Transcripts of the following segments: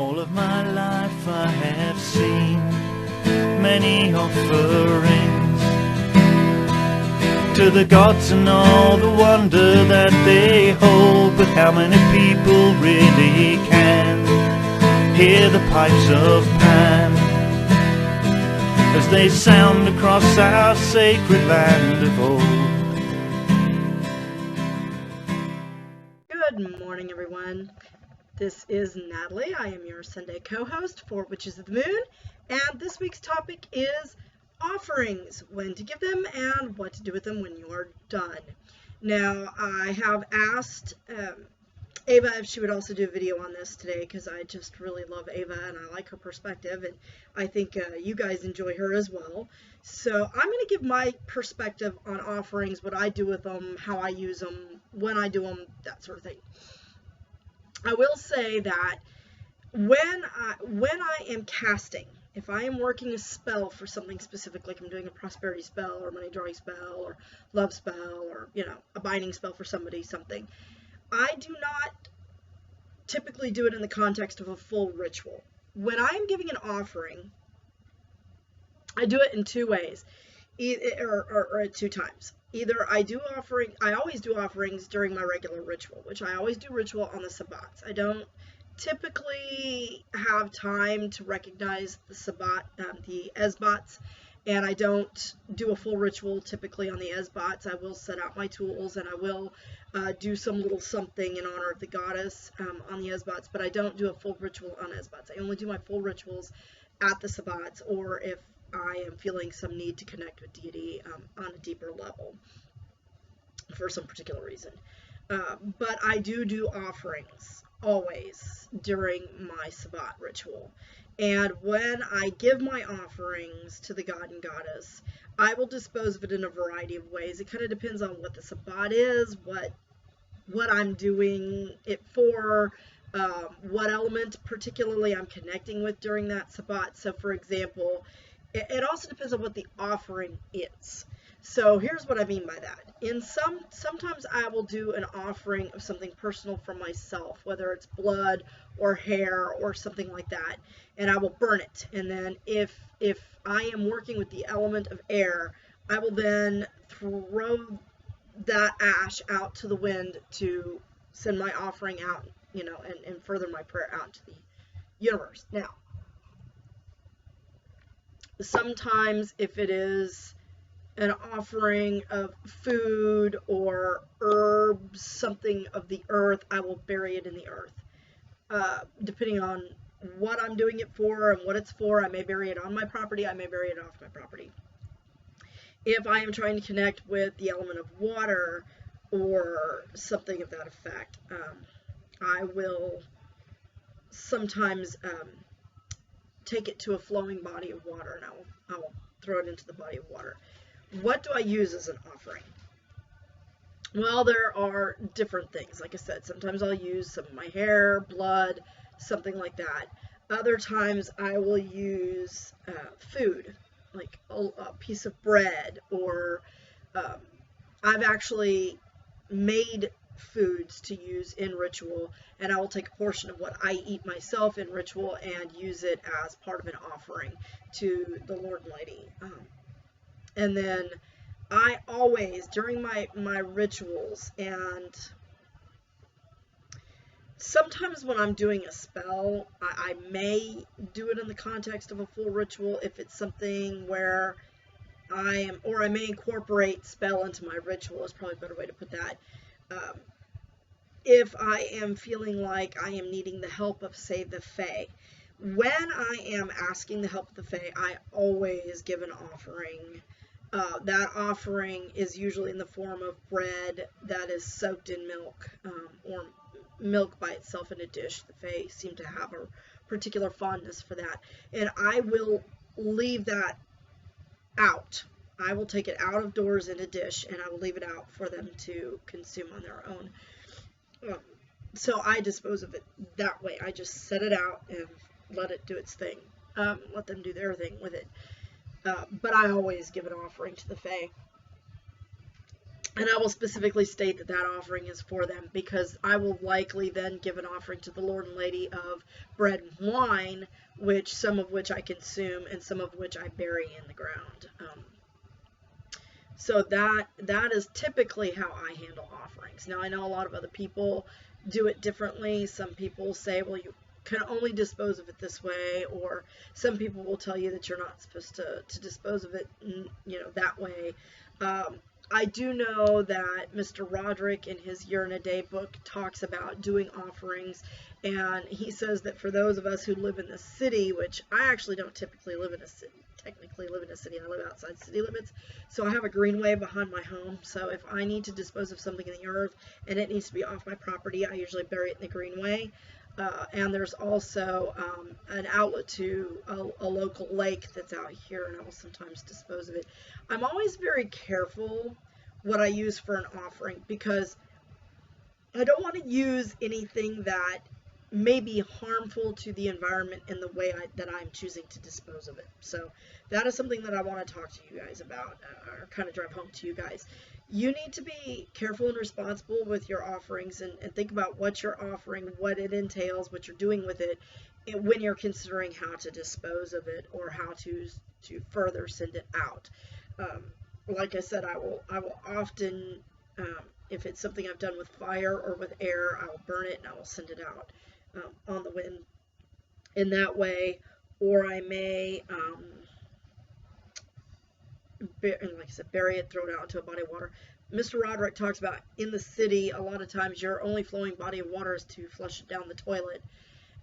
All of my life I have seen many offerings to the gods and all the wonder that they hold, but how many people really can hear the pipes of Pan as they sound across our sacred land of old? Good morning, everyone. This is Natalie. I am your Sunday co-host for Witches of the Moon, and this week's topic is offerings, when to give them and what to do with them when you're done. Now, I have asked Ava if she would also do a video on this today, because I just really love Ava and I like her perspective, and I think you guys enjoy her as well. So I'm going to give my perspective on offerings, what I do with them, how I use them, when I do them, that sort of thing. I will say that when I am casting, if I am working a spell for something specific, like I'm doing a prosperity spell or money drawing spell or love spell or, a binding spell for somebody, something, I do not typically do it in the context of a full ritual. When I'm giving an offering, I do it in two ways, or at two times. Either I always do offerings during my regular ritual, which I always do ritual on the sabbats. I don't typically have time to recognize the sabbat, the esbats, and I don't do a full ritual typically on the esbats. I will set out my tools and I will do some little something in honor of the goddess on the esbats, but I don't do a full ritual on esbats. I only do my full rituals at the sabbats, or if I am feeling some need to connect with deity on a deeper level for some particular reason. But I do offerings always during my sabbat ritual. And when I give my offerings to the god and goddess, I will dispose of it in a variety of ways. It kind of depends on what the sabbat is, what I'm doing it for, what element particularly I'm connecting with during that sabbat. So for example, it also depends on what the offering is. So here's what I mean by that. Sometimes I will do an offering of something personal for myself, whether it's blood or hair or something like that, and I will burn it. And then if I am working with the element of air, I will then throw that ash out to the wind to send my offering out, and further my prayer out to the universe. Now, sometimes if it is an offering of food or herbs, something of the earth, I will bury it in the earth. Depending on what I'm doing it for and what it's for, I may bury it on my property, I may bury it off my property. If I am trying to connect with the element of water or something of that effect, I will sometimes take it to a flowing body of water, and I will throw it into the body of water. What do I use as an offering? Well, there are different things. Like I said, sometimes I'll use some of my hair, blood, something like that. Other times I will use food, like a piece of bread, or I've actually made foods to use in ritual, and I will take a portion of what I eat myself in ritual and use it as part of an offering to the Lord and Lady. And then I always, during my rituals, and sometimes when I'm doing a spell, I may do it in the context of a full ritual if it's something where I may incorporate spell into my ritual, is probably a better way to put that. If I am feeling like I am needing the help of, say, the Fae. When I am asking the help of the Fae, I always give an offering. That offering is usually in the form of bread that is soaked in milk, or milk by itself in a dish. The Fae seem to have a particular fondness for that. And I will leave that out. I will take it out of doors in a dish, and I will leave it out for them to consume on their own. So I dispose of it that way. I just set it out and let it do its thing. Let them do their thing with it. But I always give an offering to the Fae. And I will specifically state that that offering is for them, because I will likely then give an offering to the Lord and Lady of bread and wine, which some of which I consume and some of which I bury in the ground. So that is typically how I handle offerings. Now, I know a lot of other people do it differently. Some people say, well, you can only dispose of it this way, or some people will tell you that you're not supposed to dispose of it, that way. I do know that Mr. Roderick in his Year in a Day book talks about doing offerings, and he says that for those of us who live in the city, which I actually don't technically live in a city, I live outside city limits, so I have a greenway behind my home, so if I need to dispose of something in the earth and it needs to be off my property, I usually bury it in the greenway. And there's also an outlet to a local lake that's out here, and I will sometimes dispose of it. I'm always very careful what I use for an offering, because I don't want to use anything that may be harmful to the environment in the way that I'm choosing to dispose of it. So that is something that I want to talk to you guys about, or kind of drive home to you guys. You need to be careful and responsible with your offerings, and think about what you're offering, what it entails, what you're doing with it, when you're considering how to dispose of it or how to further send it out. Like I said, I will often, if it's something I've done with fire or with air, I will burn it and I will send it out on the wind in that way. Or I may, like I said, bury it, throw it out into a body of water. Mr. Roderick talks about in the city, a lot of times your only flowing body of water is to flush it down the toilet.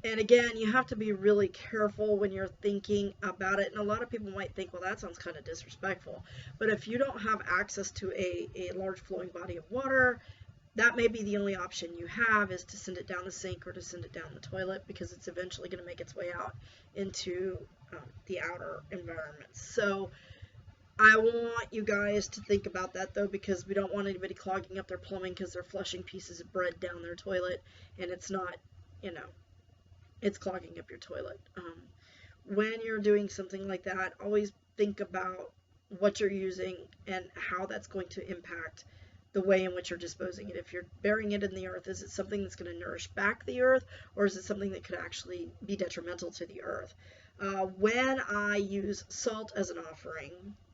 And again, you have to be really careful when you're thinking about it. And a lot of people might think, well, that sounds kind of disrespectful. But if you don't have access to a large flowing body of water, that may be the only option you have, is to send it down the sink or to send it down the toilet, because it's eventually going to make its way out into the outer environment. So I want you guys to think about that, though, because we don't want anybody clogging up their plumbing because they're flushing pieces of bread down their toilet, and it's not, it's clogging up your toilet. When you're doing something like that, always think about what you're using and how that's going to impact the way in which you're disposing it. If you're burying it in the earth, is it something that's going to nourish back the earth, or is it something that could actually be detrimental to the earth? When I use salt as an offering,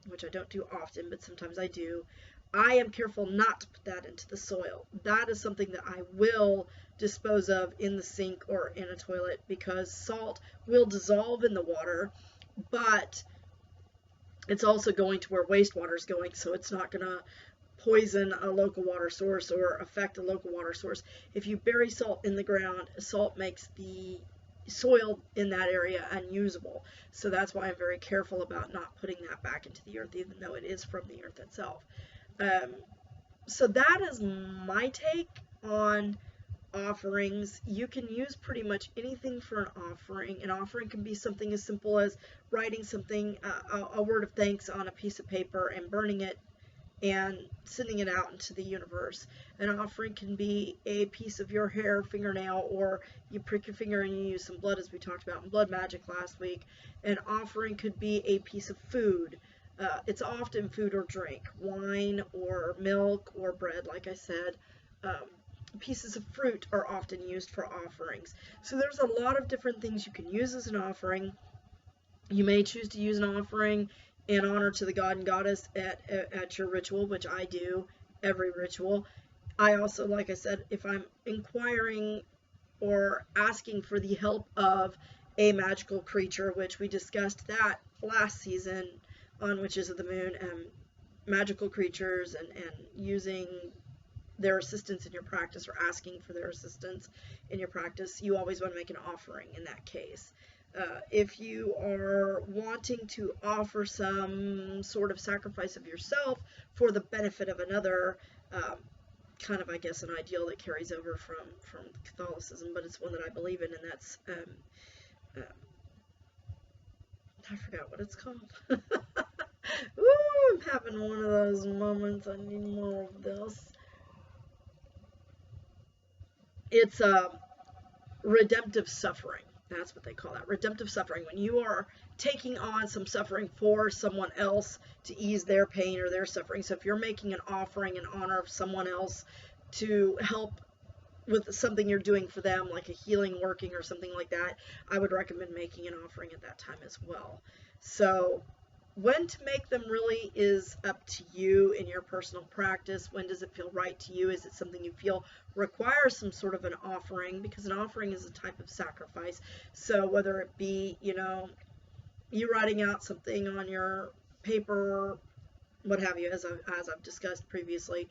which I don't do often, but sometimes I do, I am careful not to put that into the soil. That is something that I will dispose of in the sink or in a toilet, because salt will dissolve in the water, but it's also going to where wastewater is going, so it's not going to poison a local water source or affect a local water source. If you bury salt in the ground, salt makes the soil in that area unusable. So that's why I'm very careful about not putting that back into the earth, even though it is from the earth itself. So that is my take on offerings. You can use pretty much anything for an offering. An offering can be something as simple as writing something, a word of thanks on a piece of paper and burning it and sending it out into the universe. An offering can be a piece of your hair, fingernail, or you prick your finger and you use some blood, as we talked about in blood magic last week. An offering could be a piece of food. It's often food or drink, wine or milk or bread, like I said. Pieces of fruit are often used for offerings. So there's a lot of different things you can use as an offering. You may choose to use an offering in honor to the god and goddess at your ritual, which I do every ritual. I also, like I said, if I'm inquiring or asking for the help of a magical creature, which we discussed that last season on Witches of the Moon, magical creatures and using their assistance in your practice, or asking for their assistance in your practice, you always want to make an offering in that case. If you are wanting to offer some sort of sacrifice of yourself for the benefit of another, kind of, I guess, an ideal that carries over from Catholicism, but it's one that I believe in, and that's, I forgot what it's called. Ooh, I'm having one of those moments. I need more of this. It's redemptive suffering. That's what they call that, redemptive suffering. When you are taking on some suffering for someone else to ease their pain or their suffering. So if you're making an offering in honor of someone else to help with something you're doing for them, like a healing working or something like that, I would recommend making an offering at that time as well. So when to make them really is up to you in your personal practice. When does it feel right to you? Is it something you feel requires some sort of an offering? Because an offering is a type of sacrifice. So whether it be, you writing out something on your paper, what have you, as I've discussed previously,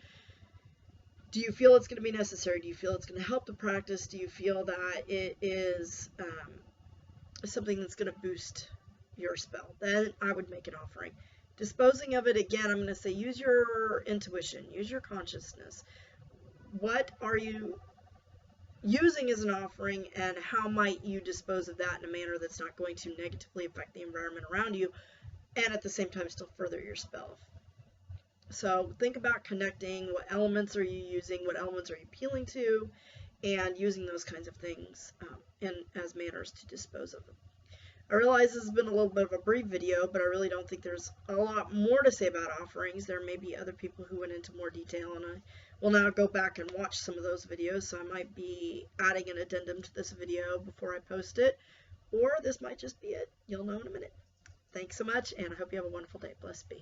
do you feel it's going to be necessary? Do you feel it's going to help the practice? Do you feel that it is something that's going to boost your spell? Then I would make an offering. Disposing of it, again, I'm going to say use your intuition, use your consciousness. What are you using as an offering, and how might you dispose of that in a manner that's not going to negatively affect the environment around you, and at the same time still further your spell? So think about connecting. What elements are you using? What elements are you appealing to? And using those kinds of things as manners to dispose of them. I realize this has been a little bit of a brief video, but I really don't think there's a lot more to say about offerings. There may be other people who went into more detail, and I will now go back and watch some of those videos, so I might be adding an addendum to this video before I post it, or this might just be it. You'll know in a minute. Thanks so much, and I hope you have a wonderful day. Blessed be.